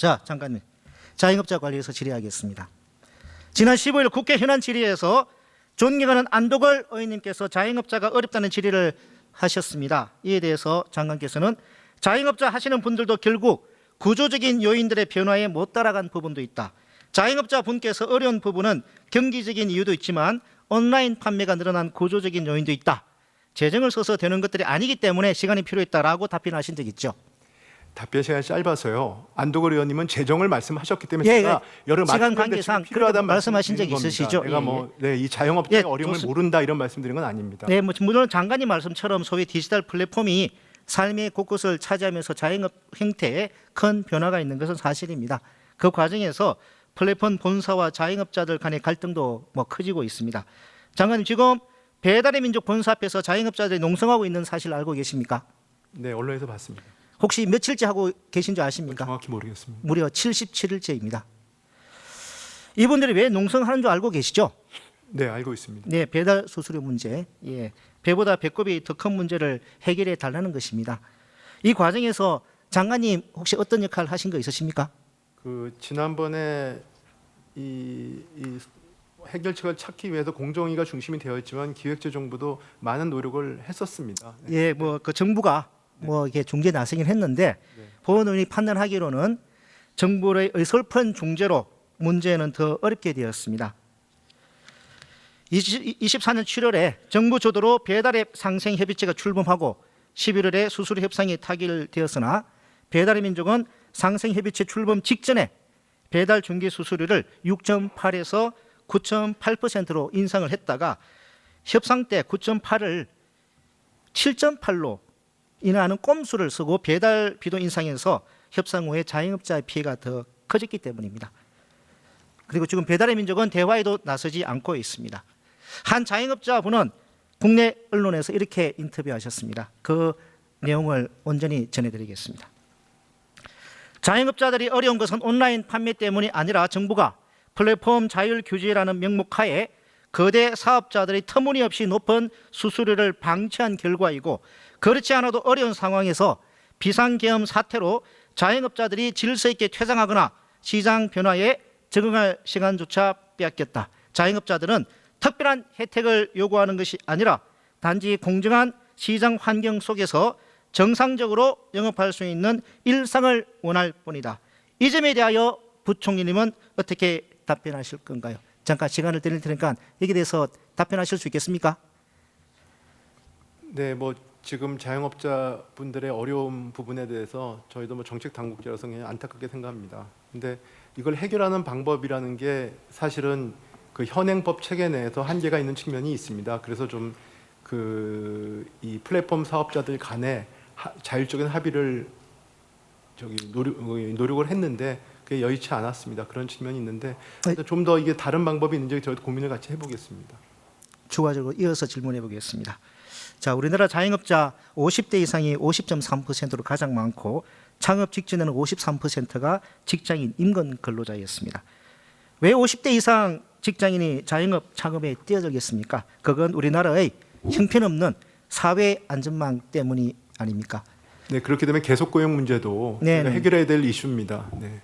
자, 장관님. 자영업자 관리에서 질의하겠습니다. 지난 15일 국회 현안 질의에서 존경하는 안도걸 의원님께서 자영업자가 어렵다는 질의를 하셨습니다. 이에 대해서 장관께서는 자영업자 하시는 분들도 결국 구조적인 요인들의 변화에 못 따라간 부분도 있다. 자영업자 분께서 어려운 부분은 경기적인 이유도 있지만 온라인 판매가 늘어난 구조적인 요인도 있다. 재정을 써서 되는 것들이 아니기 때문에 시간이 필요했다라고 답변하신 적 있죠. 답변 시간이 짧아서요. 안도걸 의원님은 재정을 말씀하셨기 때문에 예, 제가 여러 시간 맞춤형 관계상 대책이 필요하다는 말씀하신 적 말씀드린 있으시죠? 겁니다. 제가 예, 뭐 이 자영업자의 예, 어려움을 모른다 이런 말씀드린 건 아닙니다. 네, 뭐 물론 장관님 말씀처럼 소위 디지털 플랫폼이 삶의 곳곳을 차지하면서 자영업 행태에 큰 변화가 있는 것은 사실입니다. 그 과정에서 플랫폼 본사와 자영업자들 간의 갈등도 뭐 커지고 있습니다. 장관님, 지금 배달의 민족 본사 앞에서 자영업자들이 농성하고 있는 사실 알고 계십니까? 네, 언론에서 봤습니다. 혹시 며칠째 하고 계신 줄 아십니까? 정확히 모르겠습니다. 무려 77일째입니다. 이분들이 왜 농성하는 줄 알고 계시죠? 네, 알고 있습니다. 네, 배달 수수료 문제, 배보다 배꼽이 더 큰 문제를 해결해 달라는 것입니다. 이 과정에서 장관님 혹시 어떤 역할을 하신 거 있으십니까? 그 지난번에 이 해결책을 찾기 위해서 공정위가 중심이 되어 있지만 기획재정부도 많은 노력을 했었습니다. 네. 예, 뭐 그 정부가 뭐 이게 중재 나서긴 했는데 법원이 판단하기로는 정부의 의설픈 중재로 문제는 더 어렵게 되었습니다. 24년 7월에 정부 주도로 배달앱 상생 협의체가 출범하고 11월에 수수료 협상이 타결되었으나 배달의 민족은 상생 협의체 출범 직전에 배달 중개 수수료를 6.8에서 9.8%로 인상을 했다가 협상 때 9.8을 7.8로 인하하는 꼼수를 쓰고 배달비도 인상해서 협상 후에 자영업자의 피해가 더 커졌기 때문입니다. 그리고 지금 배달의 민족은 대화에도 나서지 않고 있습니다. 한 자영업자분은 국내 언론에서 이렇게 인터뷰하셨습니다. 그 내용을 온전히 전해드리겠습니다. 자영업자들이 어려운 것은 온라인 판매 때문이 아니라 정부가 플랫폼 자율 규제라는 명목하에 거대 사업자들이 터무니없이 높은 수수료를 방치한 결과이고, 그렇지 않아도 어려운 상황에서 비상계엄 사태로 자영업자들이 질서 있게 퇴장하거나 시장 변화에 적응할 시간조차 빼앗겼다. 자영업자들은 특별한 혜택을 요구하는 것이 아니라 단지 공정한 시장 환경 속에서 정상적으로 영업할 수 있는 일상을 원할 뿐이다. 이 점에 대하여 부총리님은 어떻게 답변하실 건가요? 잠깐 시간을 드릴 테니까 여기에 대해서 답변하실 수 있겠습니까? 네, 뭐 지금 자영업자 분들의 어려운 부분에 대해서 저희도 뭐 정책 당국자로서 그냥 안타깝게 생각합니다. 근데 이걸 해결하는 방법이라는 게 사실은 그 현행법 체계 내에서 한계가 있는 측면이 있습니다. 그래서 좀 이 플랫폼 사업자들 간에 자율적인 합의를 노력을 했는데 그게 여의치 않았습니다. 그런 측면이 있는데 좀 더 이게 다른 방법이 있는지 저희도 고민을 같이 해보겠습니다. 추가적으로 이어서 질문해 보겠습니다. 자, 우리나라 자영업자 50대 이상이 50.3%로 가장 많고 창업 직전에는 53%가 직장인 임금 근로자였습니다. 왜 50대 이상 직장인이 자영업 창업에 뛰어들겠습니까? 그건 우리나라의 형편없는 사회 안전망 때문이 아닙니까? 네, 그렇게 되면 계속 고용 문제도 네, 우리가 해결해야 될 이슈입니다. 네.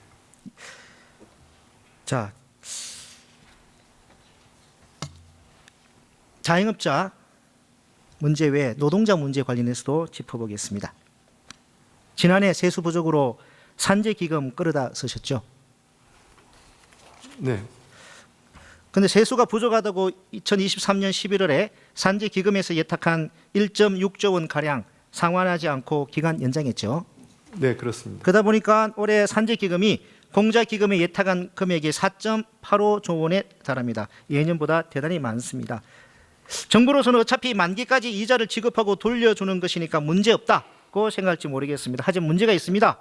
자, 자영업자 문제 외에 노동자 문제 관련해서도 짚어보겠습니다. 지난해 세수 부족으로 산재기금 끌어다 쓰셨죠? 네. 그런데 세수가 부족하다고 2023년 11월에 산재기금에서 예탁한 1.6조 원 가량 상환하지 않고 기간 연장했죠. 네, 그렇습니다. 그러다 보니까 올해 산재기금이 공자기금에 예탁한 금액이 4.85조 원에 달합니다. 예년보다 대단히 많습니다. 정부로서는 어차피 만기까지 이자를 지급하고 돌려주는 것이니까 문제없다고 생각할지 모르겠습니다. 하지만 문제가 있습니다.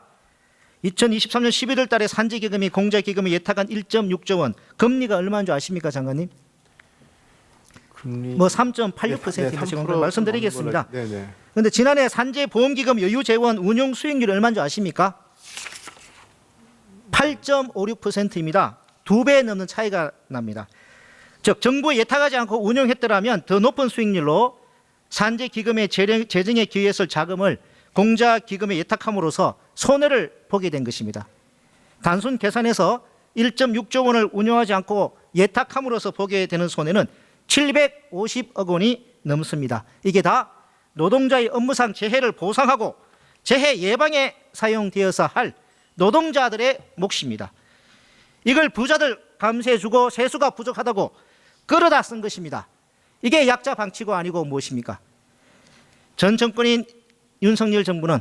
2023년 11월 달에 산재기금이 공자기금에 예탁한 1.6조 원, 금리가 얼마인 줄 아십니까, 장관님? 금리 뭐 3.86%인데 지금 말씀드리겠습니다. 그런데 지난해 산재보험기금 여유재원 운용 수익률이 얼마인 줄 아십니까? 8.56%입니다. 2배 넘는 차이가 납니다. 즉 정부에 예탁하지 않고 운용했더라면 더 높은 수익률로 산재기금의 재정에 기여했을 자금을 공자기금에 예탁함으로써 손해를 보게 된 것입니다. 단순 계산해서 1.6조 원을 운용하지 않고 예탁함으로써 보게 되는 손해는 750억 원이 넘습니다. 이게 다 노동자의 업무상 재해를 보상하고 재해 예방에 사용되어서 할 노동자들의 몫입니다. 이걸 부자들 감세해주고 세수가 부족하다고 끌어다 쓴 것입니다. 이게 약자 방치고 아니고 무엇입니까? 전 정권인 윤석열 정부는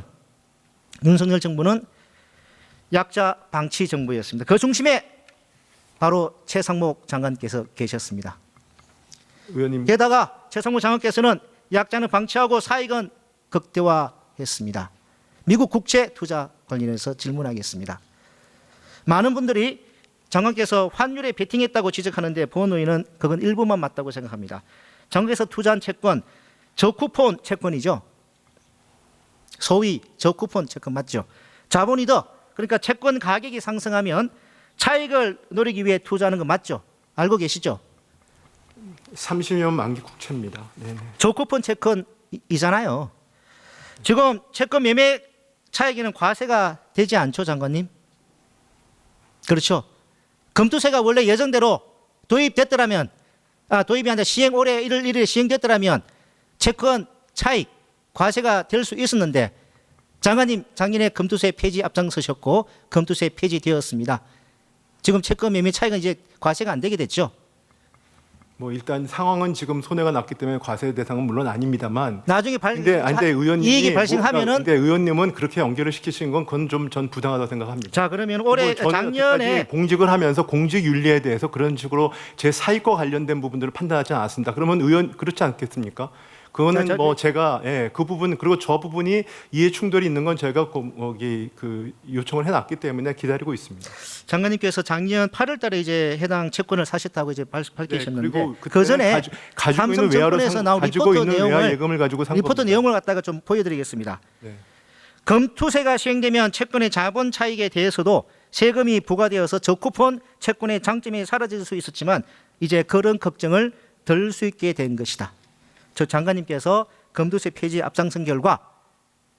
약자 방치 정부였습니다. 그 중심에 바로 최상목 장관께서 계셨습니다. 의원님, 게다가 최상목 장관께서는 약자는 방치하고 사익은 극대화했습니다. 미국 국채 투자 관련해서 질문하겠습니다. 많은 분들이 장관께서 환율에 베팅했다고 지적하는데 본의는 그건 일부만 맞다고 생각합니다. 장관께서 투자한 채권 저쿠폰 채권이죠. 소위 저쿠폰 채권 맞죠? 자본이 더 그러니까 채권 가격이 상승하면 차익을 노리기 위해 투자하는 거 맞죠? 알고 계시죠? 30년 만기 국채입니다. 네. 저쿠폰 채권이잖아요. 지금 채권 매매 차익에는 과세가 되지 않죠, 장관님? 그렇죠. 금투세가 원래 예정대로 도입됐더라면, 도입이 아니라 시행 올해 1월 1일에 시행됐더라면 채권 차익 과세가 될 수 있었는데 장관님 작년에 금투세 폐지 앞장서셨고 금투세 폐지되었습니다. 지금 채권 매매 차익은 이제 과세가 안 되게 됐죠. 뭐 일단 상황은 지금 손해가 났기 때문에 과세 대상은 물론 아닙니다만. 나중에 근데 의원님이 이익이 발생하면은 근데 의원님은 그렇게 연결을 시키신 건 그건 좀 전 부당하다고 생각합니다. 자 그러면 올해 저는 작년에 여태까지 공직을 하면서 공직 윤리에 대해서 그런 식으로 제 사익과 관련된 부분들을 판단하지 않았습니다. 그러면 의원 그렇지 않겠습니까? 그거는 자, 뭐 제가 그 부분 그리고 저 부분이 이해 충돌이 있는 건 저희가 거기 그 요청을 해놨기 때문에 기다리고 있습니다. 장관님께서 작년 8월달에 이제 해당 채권을 사셨다고 이제 밝히셨는데 그리고 그 전에 가지고 있는 외화로 삼성증권에서 나온 가지고 리포트 있는 외화 내용을 예금을 가지고 산 리포트 겁니다. 내용을 갖다가 좀 보여드리겠습니다. 네. 금투세가 시행되면 채권의 자본 차익에 대해서도 세금이 부과되어서 저쿠폰 채권의 장점이 사라질 수 있었지만 이제 그런 걱정을 덜 수 있게 된 것이다. 저 장관님께서 금투세 폐지 앞장선 결과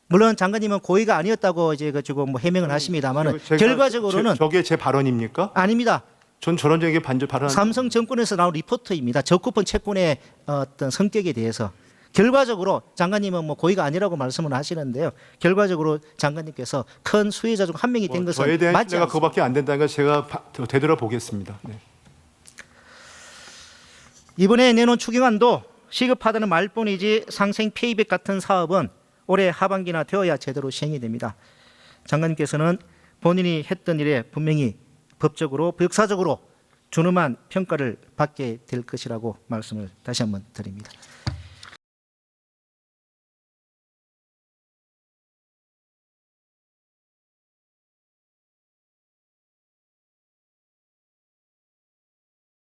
물론 장관님은 고의가 아니었다고 이제 지금 뭐 해명을 하십니다만은 결과적으로는 저게 제 발언입니까? 아닙니다. 전 저런 적에 발언. 삼성증권에서 나온 리포트입니다. 저쿠폰 채권의 어떤 성격에 대해서 결과적으로 장관님은 뭐 고의가 아니라고 말씀을 하시는데요. 결과적으로 장관님께서 큰 수혜자 중 한 명이 된 것은 저에 대한 맞지 신뢰가 않습니다. 그거밖에 안 된다는 걸 제가 되돌아보겠습니다. 네. 이번에 내놓은 추경안도 시급하다는 말뿐이지 상생 페이백 같은 사업은 올해 하반기나 되어야 제대로 시행이 됩니다. 장관님께서는 본인이 했던 일에 분명히 법적으로 역사적으로 준엄한 평가를 받게 될 것이라고 말씀을 다시 한번 드립니다.